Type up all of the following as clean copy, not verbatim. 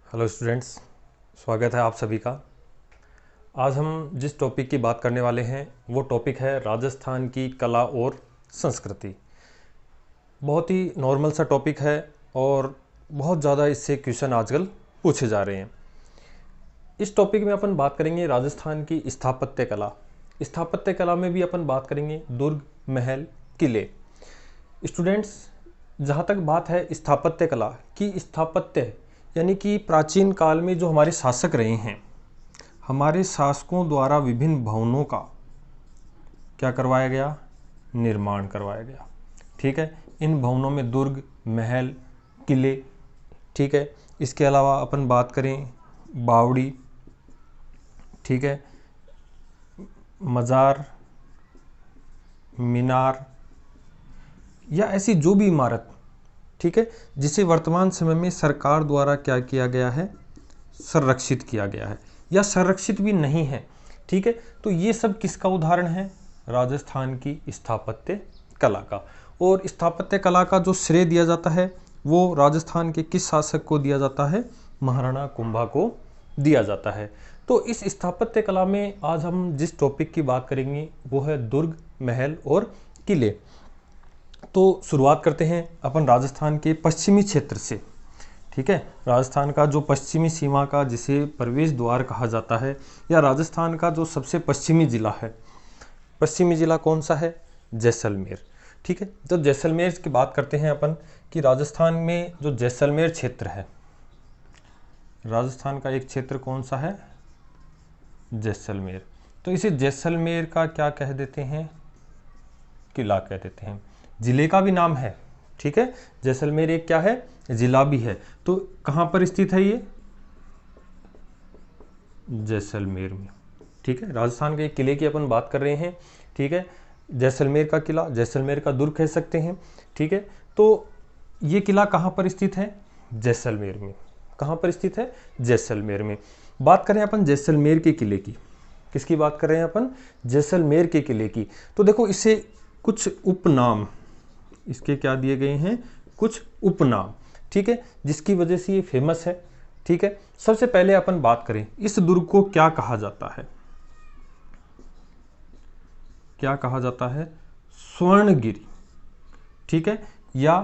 Hello students, स्वागत है आप सभी का। आज हम जिस टॉपिक की बात करने वाले हैं वो टॉपिक है राजस्थान की कला और संस्कृति। बहुत ही नॉर्मल सा टॉपिक है और बहुत ज़्यादा इससे क्वेश्चन आजकल पूछे जा रहे हैं। इस टॉपिक में अपन बात करेंगे राजस्थान की स्थापत्य कला। स्थापत्य कला में भी अपन बात करेंगे दुर्ग, महल, किले। स्टूडेंट्स, जहाँ तक बात है स्थापत्य कला की, स्थापत्य यानी कि प्राचीन काल में जो हमारे शासक रहे हैं, हमारे शासकों द्वारा विभिन्न भवनों का क्या करवाया गया, निर्माण करवाया गया। ठीक है, इन भवनों में दुर्ग, महल, किले, ठीक है। इसके अलावा अपन बात करें बावड़ी, ठीक है, मज़ार, मीनार या ऐसी जो भी इमारत, ठीक है, जिसे वर्तमान समय में सरकार द्वारा क्या किया गया है, संरक्षित किया गया है या संरक्षित भी नहीं है। ठीक है, तो ये सब किसका उदाहरण है, राजस्थान की स्थापत्य कला का। और स्थापत्य कला का जो श्रेय दिया जाता है वो राजस्थान के किस शासक को दिया जाता है, महाराणा कुंभा को दिया जाता है। तो इस स्थापत्य कला में आज हम जिस टॉपिक की बात करेंगे वो है दुर्ग, महल और किले। तो शुरुआत करते हैं अपन राजस्थान के पश्चिमी क्षेत्र से। ठीक है, राजस्थान का जो पश्चिमी सीमा का, जिसे प्रवेश द्वार कहा जाता है, या राजस्थान का जो सबसे पश्चिमी जिला है, पश्चिमी जिला कौन सा है, जैसलमेर। ठीक है, तो जैसलमेर की बात करते हैं अपन कि राजस्थान में जो जैसलमेर क्षेत्र है, राजस्थान का एक क्षेत्र कौन सा है, जैसलमेर। तो इसे जैसलमेर का क्या कह देते हैं, किला कह देते हैं। जिले का भी नाम है। ठीक है, जैसलमेर एक क्या है, जिला भी है। तो कहां पर स्थित है ये, जैसलमेर में। ठीक है, राजस्थान के एक किले की अपन बात कर रहे हैं। ठीक है, जैसलमेर का किला, जैसलमेर का दुर्ग कह सकते हैं। ठीक है, तो ये किला कहां पर स्थित है, जैसलमेर में। कहां पर स्थित है, जैसलमेर में। बात करें अपन जैसलमेर के किले की, किसकी बात कर रहे हैं अपन, जैसलमेर के किले की। तो देखो, इसे कुछ उपनाम इसके क्या दिए गए हैं, कुछ उपनाम। ठीक है, जिसकी वजह से ये फेमस है। ठीक है, सबसे पहले अपन बात करें इस दुर्ग को क्या कहा जाता है, क्या कहा जाता है, स्वर्णगिरी, ठीक है, या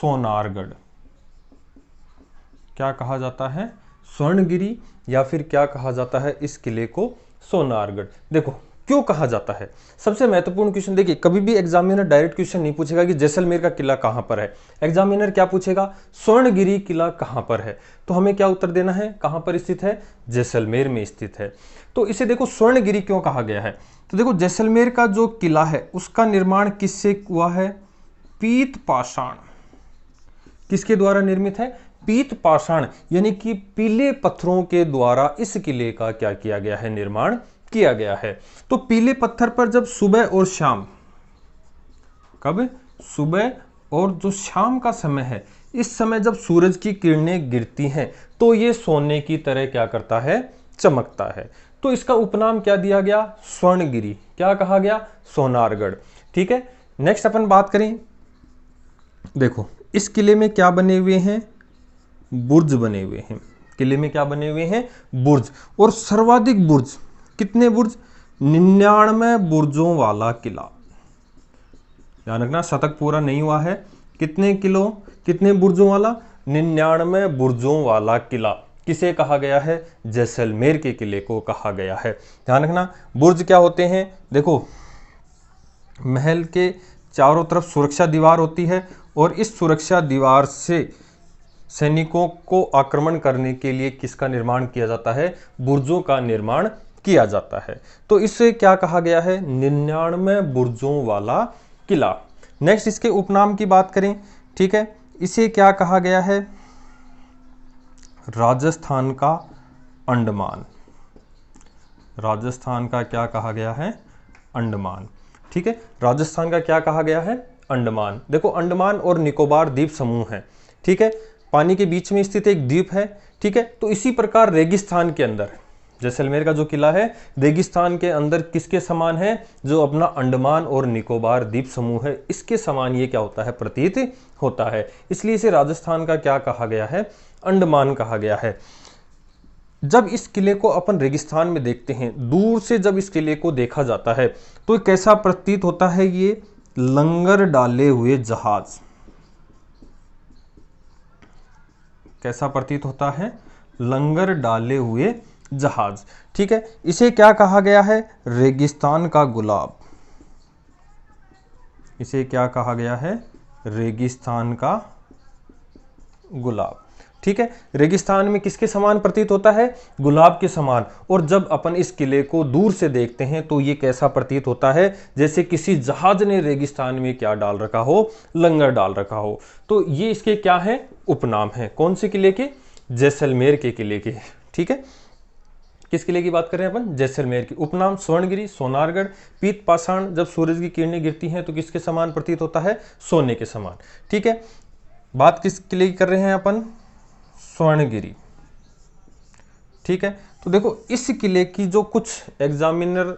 सोनारगढ़। क्या कहा जाता है, स्वर्णगिरी, या फिर क्या कहा जाता है इस किले को, सोनारगढ़। देखो क्यों कहा जाता है, सबसे महत्वपूर्ण क्वेश्चन। देखिए, कभी भी एग्जामिनर डायरेक्ट क्वेश्चन नहीं पूछेगा कि जैसलमेर का किला कहां पर है। एग्जामिनर क्या पूछेगा, स्वर्णगिरी किला कहां पर है। तो हमें क्या उत्तर देना है, कहां पर स्थित है, जैसलमेर में स्थित है। तो इसे देखो स्वर्णगिरी क्यों कहा गया है। तो देखो, जैसलमेर का जो किला है उसका निर्माण किससे हुआ है, पीत पाषाण। किसके द्वारा निर्मित है, पीत पाषाण, यानी कि पीले पत्थरों के द्वारा इस किले का क्या किया गया है, निर्माण किया गया है। तो पीले पत्थर पर जब सुबह और शाम, कब, सुबह और जो शाम का समय है, इस समय जब सूरज की किरणें गिरती हैं तो ये सोने की तरह क्या करता है, चमकता है। तो इसका उपनाम क्या दिया गया, स्वर्णगिरी। क्या कहा गया, सोनारगढ़। ठीक है, नेक्स्ट अपन बात करें, देखो इस किले में क्या बने हुए हैं, बुर्ज बने हुए हैं। किले में क्या बने हुए हैं, बुर्ज। और सर्वाधिक बुर्ज, कितने बुर्ज, 99 बुर्जों वाला किला। ध्यान रखना, शतक पूरा नहीं हुआ है, कितने बुर्जों वाला, 99 बुर्जों वाला किला। किसे कहा गया है, जैसलमेर के किले को कहा गया है। ध्यान रखना, बुर्ज क्या होते हैं, देखो महल के चारों तरफ सुरक्षा दीवार होती है और इस सुरक्षा दीवार से सैनिकों को आक्रमण करने के लिए किसका निर्माण किया जाता है, बुर्जों का निर्माण किया जाता है। तो इसे क्या कहा गया है, 99 बुर्जों वाला किला। नेक्स्ट इसके उपनाम की बात करें, ठीक है, इसे क्या कहा गया है, राजस्थान का अंडमान। राजस्थान का क्या कहा गया है, अंडमान। ठीक है, राजस्थान का क्या कहा गया है, अंडमान। देखो, अंडमान और निकोबार द्वीप समूह है। ठीक है, पानी के बीच में स्थित एक द्वीप है। ठीक है, तो इसी प्रकार रेगिस्तान के अंदर, जैसलमेर का जो किला है रेगिस्तान के अंदर किसके समान है, जो अपना अंडमान और निकोबार द्वीप समूह है इसके समान ये क्या होता है, प्रतीत होता है। इसलिए इसे राजस्थान का क्या कहा गया है, अंडमान कहा गया है। जब इस किले को अपन रेगिस्तान में देखते हैं, दूर से जब इस किले को देखा जाता है तो कैसा प्रतीत होता है, ये लंगर डाले हुए जहाज, कैसा प्रतीत होता है, लंगर डाले हुए जहाज। ठीक है, इसे क्या कहा गया है, रेगिस्तान का गुलाब, इसे क्या कहा गया है, रेगिस्तान का गुलाब। ठीक है, रेगिस्तान में किसके समान प्रतीत होता है, गुलाब के समान। और जब अपन इस किले को दूर से देखते हैं तो ये कैसा प्रतीत होता है, जैसे किसी जहाज ने रेगिस्तान में क्या डाल रखा हो, लंगर डाल रखा हो। तो ये इसके क्या है, उपनाम है। कौन से किले के, जैसलमेर के किले के। ठीक है, किस किले की बात कर रहे हैं अपन, जैसलमेर की। उपनाम स्वर्णगिरी, सोनारगढ़, पीत पाषाण जब सूरज की किरणें गिरती हैं तो किसके समान प्रतीत होता है, सोने के समान। ठीक है, बात किस किले की कर रहे हैं अपन, स्वर्णगिरी। ठीक है, तो देखो इस किले की जो कुछ एग्जामिनर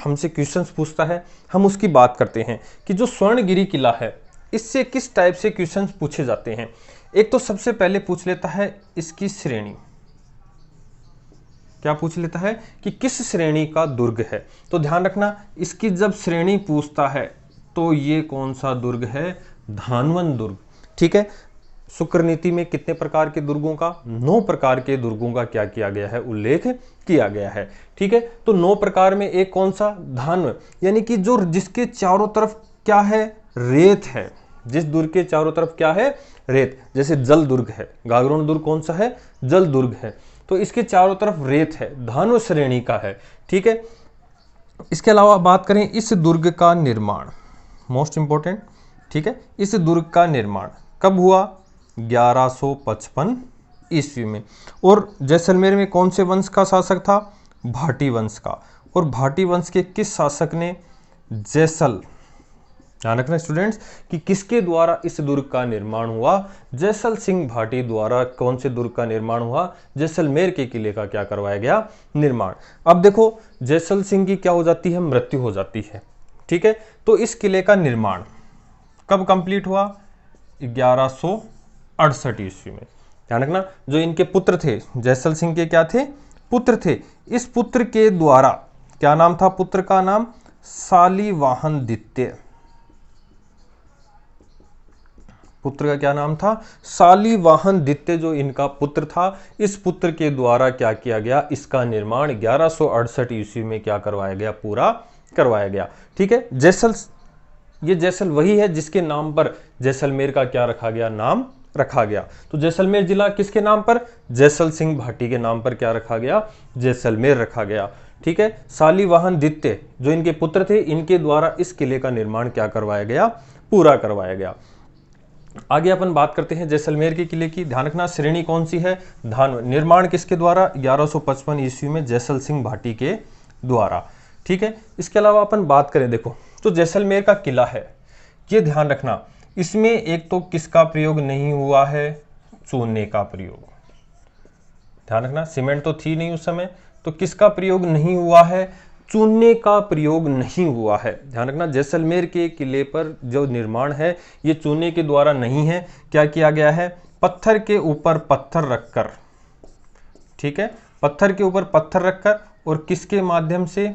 हमसे क्वेश्चंस पूछता है, हम उसकी बात करते हैं कि जो स्वर्णगिरी किला है इससे किस टाइप से क्वेश्चंस पूछे जाते हैं। एक तो सबसे पहले पूछ लेता है इसकी श्रेणी, क्या पूछ लेता है कि किस श्रेणी का दुर्ग है। तो ध्यान रखना, इसकी जब श्रेणी पूछता है तो ये कौन सा दुर्ग है, धानवन दुर्ग। ठीक है, शुक्र नीति में कितने प्रकार के दुर्गों का, 9 प्रकार के दुर्गों का क्या किया गया है, उल्लेख किया गया है। ठीक है, तो 9 प्रकार में एक कौन सा, धानवन, यानी कि जो जिसके चारों तरफ क्या है, रेत है, जिस दुर्ग के चारों तरफ क्या है, रेत। जैसे जल दुर्ग है, गागरोन दुर्ग कौन सा है, जल दुर्ग है, तो इसके चारों तरफ रेत है, धानव श्रेणी का है। ठीक है, इसके अलावा बात करें इस दुर्ग का निर्माण, मोस्ट इंपॉर्टेंट। ठीक है, इस दुर्ग का निर्माण कब हुआ, 1155 ईस्वी में। और जैसलमेर में कौन से वंश का शासक था, भाटी वंश का। और भाटी वंश के किस शासक ने, जैसल, ध्यान रखना स्टूडेंट्स कि किसके द्वारा इस दुर्ग का निर्माण हुआ, जैसल सिंह भाटी द्वारा कौन से दुर्ग का निर्माण हुआ, जैसलमेर के किले का क्या करवाया गया, निर्माण। अब देखो जैसल सिंह की क्या हो जाती है, मृत्यु हो जाती है। ठीक है, तो इस किले का निर्माण कब कंप्लीट हुआ, 1168 ईस्वी में। ध्यान रखना, जो इनके पुत्र थे, जैसल सिंह के क्या थे, पुत्र थे। इस पुत्र के द्वारा, क्या नाम था पुत्र का नाम, शालिवाहन द्वितीय। पुत्र का क्या नाम था, शालिवाहन द्वितीय जो इनका पुत्र था। इस पुत्र के द्वारा क्या किया गया, इसका निर्माण 1168 ईस्वी में क्या करवाया गया, पूरा करवाया गया। ठीक है, जैसल, ये जैसल वही है जिसके नाम पर जैसलमेर का क्या रखा गया, नाम रखा गया। तो जैसलमेर जिला किसके नाम पर, जैसल सिंह भाटी के नाम पर क्या रखा गया, जैसलमेर रखा गया। ठीक है, शालिवाहन द्वितीय जो इनके पुत्र थे, इनके द्वारा इस किले का निर्माण क्या करवाया गया, पूरा करवाया गया। आगे अपन बात करते हैं जैसलमेर के किले की। ध्यान रखना, श्रेणी कौन सी है, धानवन। निर्माण किसके द्वारा, 1155 ईस्वी में जैसल सिंह भाटी के द्वारा। ठीक है, इसके अलावा अपन बात करें, देखो तो जैसलमेर का किला है, ये ध्यान रखना, इसमें एक तो किसका प्रयोग नहीं हुआ है, चूने का प्रयोग। ध्यान रखना, सीमेंट तो थी नहीं उस समय, तो किसका प्रयोग नहीं हुआ है, चूने का प्रयोग नहीं हुआ है। ध्यान रखना, जैसलमेर के किले पर जो निर्माण है ये चूने के द्वारा नहीं है। क्या किया गया है, पत्थर के ऊपर पत्थर रखकर, ठीक है, पत्थर के ऊपर पत्थर रखकर और किसके माध्यम से,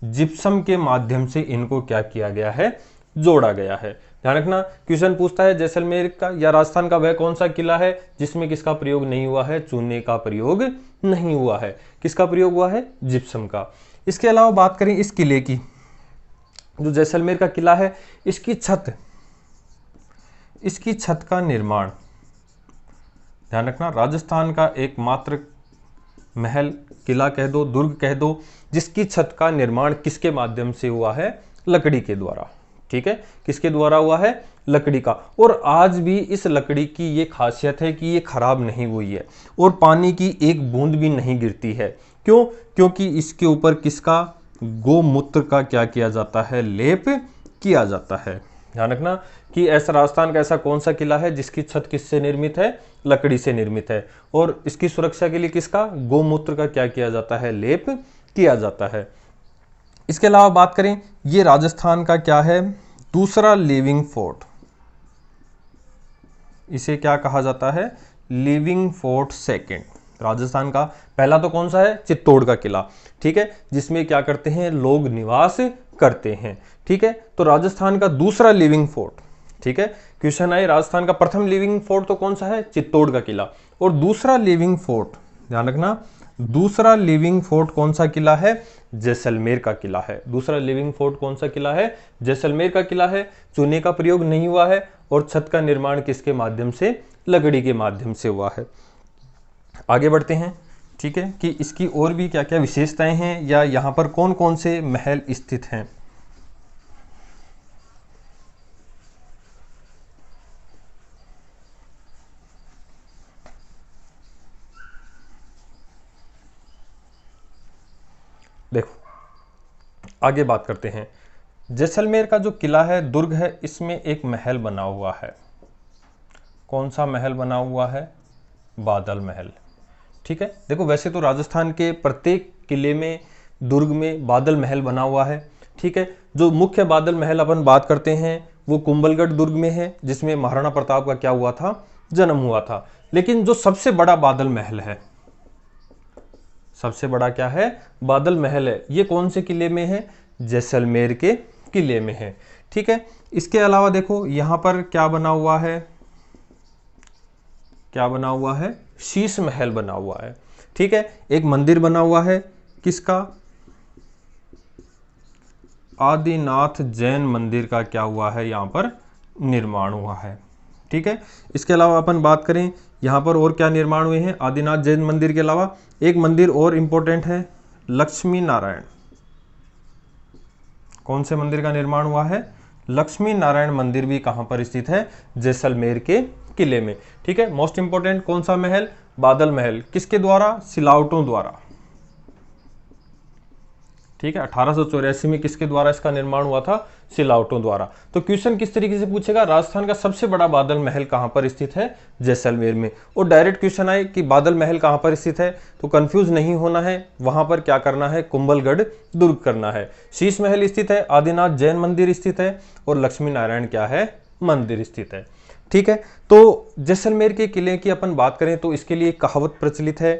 जिप्सम के माध्यम से इनको क्या किया गया है, जोड़ा गया है। ध्यान रखना, क्वेश्चन पूछता है जैसलमेर का या राजस्थान का वह कौन सा किला है जिसमें किसका प्रयोग नहीं हुआ है, चूने का प्रयोग नहीं हुआ है। किसका प्रयोग हुआ है, जिप्सम का। इसके अलावा बात करें इस किले की, जो जैसलमेर का किला है, इसकी छत का निर्माण, ध्यान रखना, राजस्थान का एकमात्र महल, किला कह दो, दुर्ग कह दो, जिसकी छत का निर्माण किसके माध्यम से हुआ है, लकड़ी के द्वारा। ठीक है, किसके द्वारा हुआ है, लकड़ी का। और आज भी इस लकड़ी की ये खासियत है कि ये खराब नहीं हुई है और पानी की एक बूंद भी नहीं गिरती है। क्यों, क्योंकि इसके ऊपर किसका, गोमूत्र का क्या किया जाता है, लेप किया जाता है। ध्यान रखना कि ऐसा राजस्थान का ऐसा कौन सा किला है जिसकी छत किससे निर्मित है, लकड़ी से निर्मित है, और इसकी सुरक्षा के लिए किसका, गोमूत्र का क्या किया जाता है, लेप किया जाता है। इसके अलावा बात करें, ये राजस्थान का क्या है, दूसरा लिविंग फोर्ट, इसे क्या कहा जाता है, लिविंग फोर्ट सेकेंड। राजस्थान का पहला तो कौन सा है, चित्तौड़ का किला, ठीक है, जिसमें क्या करते हैं, लोग निवास करते हैं, ठीक है। तो राजस्थान का दूसरा लिविंग फोर्ट, ठीक है, क्वेश्चन आए राजस्थान का प्रथम लिविंग फोर्ट तो कौन सा है, चित्तौड़ का किला, और दूसरा लिविंग फोर्ट, ध्यान रखना, दूसरा लिविंग फोर्ट कौन सा किला है, जैसलमेर का किला है। दूसरा लिविंग फोर्ट कौन सा किला है, जैसलमेर का किला है। चूने का प्रयोग नहीं हुआ है और छत का निर्माण किसके माध्यम से, लकड़ी के माध्यम से हुआ है। आगे बढ़ते हैं, ठीक है, कि इसकी और भी क्या क्या विशेषताएं हैं या यहां पर कौन कौन से महल स्थित हैं। देखो आगे बात करते हैं, जैसलमेर का जो किला है, दुर्ग है, इसमें एक महल बना हुआ है। कौन सा महल बना हुआ है, बादल महल, ठीक है। देखो वैसे तो राजस्थान के प्रत्येक किले में, दुर्ग में बादल महल बना हुआ है, ठीक है। जो मुख्य बादल महल अपन बात करते हैं वो कुंभलगढ़ दुर्ग में है, जिसमें महाराणा प्रताप का क्या हुआ था, जन्म हुआ था। लेकिन जो सबसे बड़ा बादल महल है, सबसे बड़ा क्या है, बादल महल है, ये कौन से किले में है, जैसलमेर के किले में है, ठीक है। इसके अलावा देखो यहां पर क्या बना हुआ है, क्या बना हुआ है, शीश महल बना हुआ है, ठीक है। एक मंदिर बना हुआ है, किसका, आदिनाथ जैन मंदिर का क्या हुआ है, यहां पर निर्माण हुआ है, ठीक है। इसके अलावा अपन बात करें यहां पर और क्या निर्माण हुए हैं, आदिनाथ जैन मंदिर के अलावा एक मंदिर और इंपॉर्टेंट है, लक्ष्मी नारायण। कौन से मंदिर का निर्माण हुआ है, लक्ष्मी नारायण मंदिर भी कहां पर स्थित है, जैसलमेर के किले में, ठीक है। मोस्ट इंपोर्टेंट कौन सा महल, बादल महल, किसके द्वारा, सिलावटों द्वारा, ठीक है। 1884 में किसके द्वारा इसका निर्माण हुआ था, सिलावटों द्वारा। तो क्वेश्चन किस तरीके से पूछेगा, राजस्थान का सबसे बड़ा बादल महल कहां पर स्थित है, जैसलमेर में। और डायरेक्ट क्वेश्चन आए कि बादल महल कहां पर स्थित है, तो कंफ्यूज नहीं होना है, वहां पर क्या करना है, कुंभलगढ़ दुर्ग करना है। शीश महल स्थित है, आदिनाथ जैन मंदिर स्थित है, और लक्ष्मी नारायण क्या है, मंदिर स्थित है, ठीक है। तो जैसलमेर के किले की अपन बात करें तो इसके लिए कहावत प्रचलित है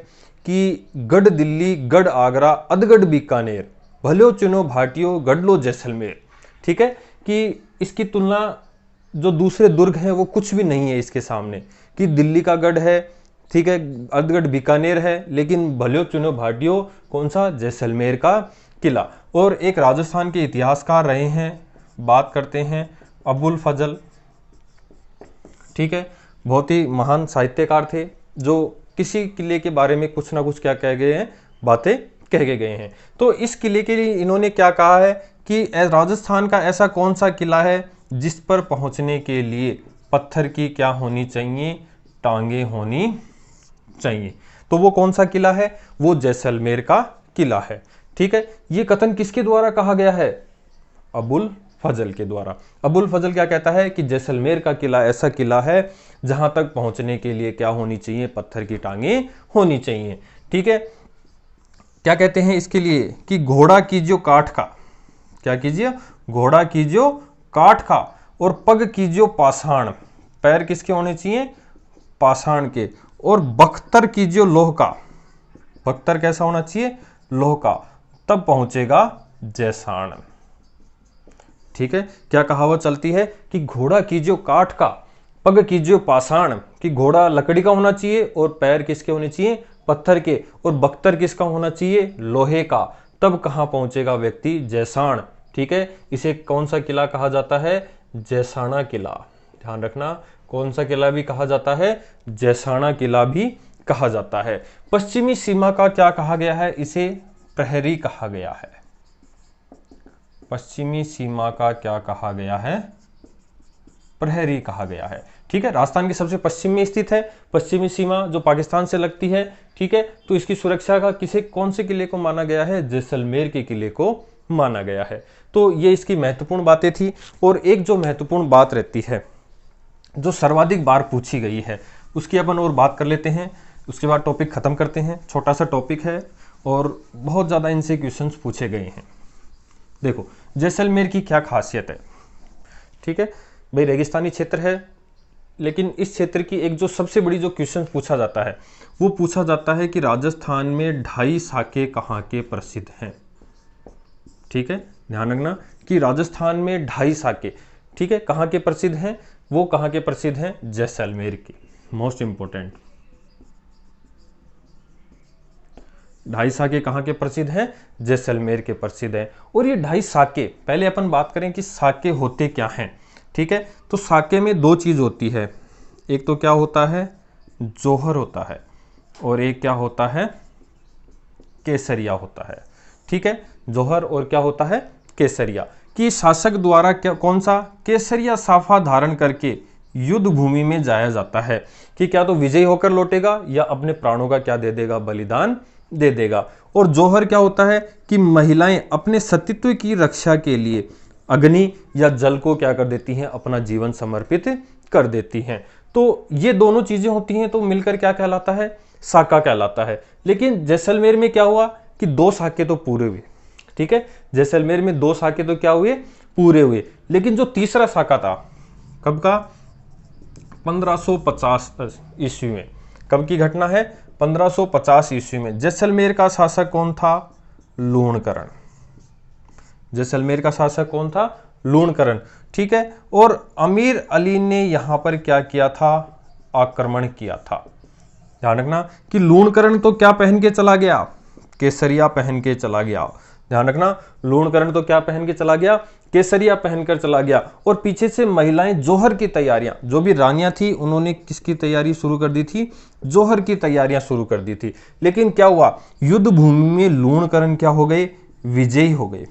कि गढ़ दिल्ली, गढ़ आगरा, अधगढ़ बीकानेर, भलो चुनो भाटियो, गढ़ लो जैसलमेर, ठीक है। कि इसकी तुलना जो दूसरे दुर्ग हैं वो कुछ भी नहीं है इसके सामने, कि दिल्ली का गढ़ है, ठीक है, अधगढ़ बीकानेर है, लेकिन भलो चुनो भाटियो कौन सा, जैसलमेर का किला। और एक राजस्थान के इतिहासकार रहे हैं, बात करते हैं अबुल फजल, ठीक है, बहुत ही महान साहित्यकार थे, जो किसी किले के बारे में कुछ ना कुछ क्या कह गए हैं, बातें कह के गए हैं। तो इस किले के लिए इन्होंने क्या कहा है कि राजस्थान का ऐसा कौन सा किला है जिस पर पहुंचने के लिए पत्थर की क्या होनी चाहिए, टांगे होनी चाहिए। तो वो कौन सा किला है, वो जैसलमेर का किला है, ठीक है। ये कथन किसके द्वारा कहा गया है, अबुल फजल के द्वारा। अबुल फजल क्या कहता है कि जैसलमेर का किला ऐसा किला है जहां तक पहुंचने के लिए क्या होनी चाहिए, पत्थर की टांगे होनी चाहिए, ठीक है। क्या कहते हैं इसके लिए कि घोड़ा कीजियो काठ का, क्या कीजिए, घोड़ा कीजियो काठ का, और पग कीजियो पाषाण, पैर किसके होने चाहिए, पाषाण के, और बख्तर कीजियो लोह का, बख्तर कैसा होना चाहिए, लोह का, तब पहुंचेगा जैसाण, ठीक है। क्या कहावत चलती है कि घोड़ा कीजियो काठ का, पग कीजियो पाषाण, कि घोड़ा लकड़ी का होना चाहिए और पैर किसके होने चाहिए, पत्थर के, और बख्तर किसका होना चाहिए, लोहे का, तब कहां पहुंचेगा व्यक्ति, जैसाण, ठीक है। इसे कौन सा किला कहा जाता है, जैसाणा किला, ध्यान रखना, कौन सा किला भी कहा जाता है, जैसाणा किला भी कहा जाता है। पश्चिमी सीमा का क्या कहा गया है, इसे प्रहरी कहा गया है। पश्चिमी सीमा का क्या कहा गया है, प्रहरी कहा गया है, ठीक है। राजस्थान के सबसे पश्चिम में स्थित है, पश्चिमी सीमा जो पाकिस्तान से लगती है, ठीक है। तो इसकी सुरक्षा का किसे, कौन से किले को माना गया है, जैसलमेर के किले को माना गया है। तो ये इसकी महत्वपूर्ण बातें थी। और एक जो महत्वपूर्ण बात रहती है जो सर्वाधिक बार पूछी गई है उसकी अपन और बात कर लेते हैं, उसके बाद टॉपिक खत्म करते हैं। छोटा सा टॉपिक है और बहुत ज़्यादा इनसे क्वेश्चंस पूछे गए हैं। देखो जैसलमेर की क्या खासियत है। ठीक है भाई, रेगिस्तानी क्षेत्र है, लेकिन इस क्षेत्र की एक जो सबसे बड़ी जो क्वेश्चन पूछा जाता है वो पूछा जाता है कि राजस्थान में ढाई साके कहाँ के प्रसिद्ध हैं। ठीक है, ध्यान रखना कि राजस्थान में ढाई साके, ठीक है, कहाँ के प्रसिद्ध हैं, वो कहाँ के प्रसिद्ध हैं, जैसलमेर के। मोस्ट इंपोर्टेंट, ढाई साके कहाँ के प्रसिद्ध हैं, जैसलमेर के प्रसिद्ध हैं। और ये ढाई साके, पहले अपन बात करें कि साके होते क्या हैं। ठीक है, तो साके में दो चीज होती है, एक तो क्या होता है, जौहर होता है, और एक क्या होता है, केसरिया होता है। ठीक है, जौहर और क्या होता है, केसरिया। कि शासक द्वारा क्या कौन सा, केसरिया साफा धारण करके युद्ध भूमि में जाया जाता है कि क्या तो विजयी होकर लौटेगा या अपने प्राणों का क्या दे देगा, बलिदान दे देगा। और जौहर क्या होता है कि महिलाएं अपने सतीत्व की रक्षा के लिए अग्नि या जल को क्या कर देती हैं, अपना जीवन समर्पित कर देती हैं। तो ये दोनों चीजें होती हैं तो मिलकर क्या कहलाता है, साका कहलाता है। लेकिन जैसलमेर में क्या हुआ कि दो साके तो पूरे हुए। ठीक है, जैसलमेर में दो साके तो क्या हुए, पूरे हुए। लेकिन जो तीसरा साका था, कब का, 1550 ईस्वी में। कब की घटना है, 1550 ईस्वी में। जैसलमेर का शासक कौन था, लूणकरण। जैसलमेर का शासक कौन था, लूणकरण। ठीक है, और अमीर अली ने यहां पर क्या किया था, आक्रमण किया था। ध्यान रखना कि लूणकरण तो क्या पहन के चला गया, केसरिया पहन के चला गया। ध्यान रखना, लूणकरण तो क्या पहन के चला गया, केसरिया पहनकर चला गया। और पीछे से महिलाएं जौहर की तैयारियां, जो भी रानियां थी उन्होंने किसकी तैयारी शुरू कर दी थी, जौहर की तैयारियां शुरू कर दी थी। लेकिन क्या हुआ, युद्ध भूमि में लूणकरण क्या हो गए, विजयी हो गए।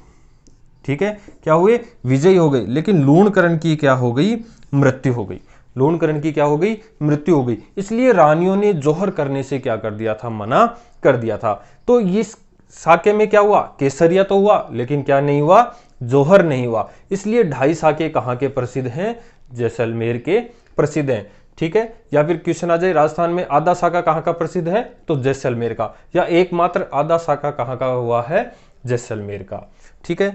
ठीक है, क्या हुए, विजयी हो गए। लेकिन लूणकरण की क्या हो गई, मृत्यु हो गई। लूणकरण की क्या हो गई, मृत्यु हो गई। इसलिए रानियों ने जौहर करने से क्या कर दिया था, मना कर दिया था। तो इस साके में क्या हुआ, केसरिया तो हुआ लेकिन क्या नहीं हुआ, जौहर नहीं हुआ। इसलिए ढाई साके कहां के प्रसिद्ध हैं, जैसलमेर के प्रसिद्ध हैं। ठीक है, या फिर क्वेश्चन आ जाए राजस्थान में आधा साका कहां का प्रसिद्ध है, तो जैसलमेर का, या एकमात्र आधा साका कहां का हुआ है, जैसलमेर का। ठीक है,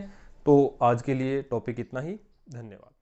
तो आज के लिए टॉपिक इतना ही, धन्यवाद।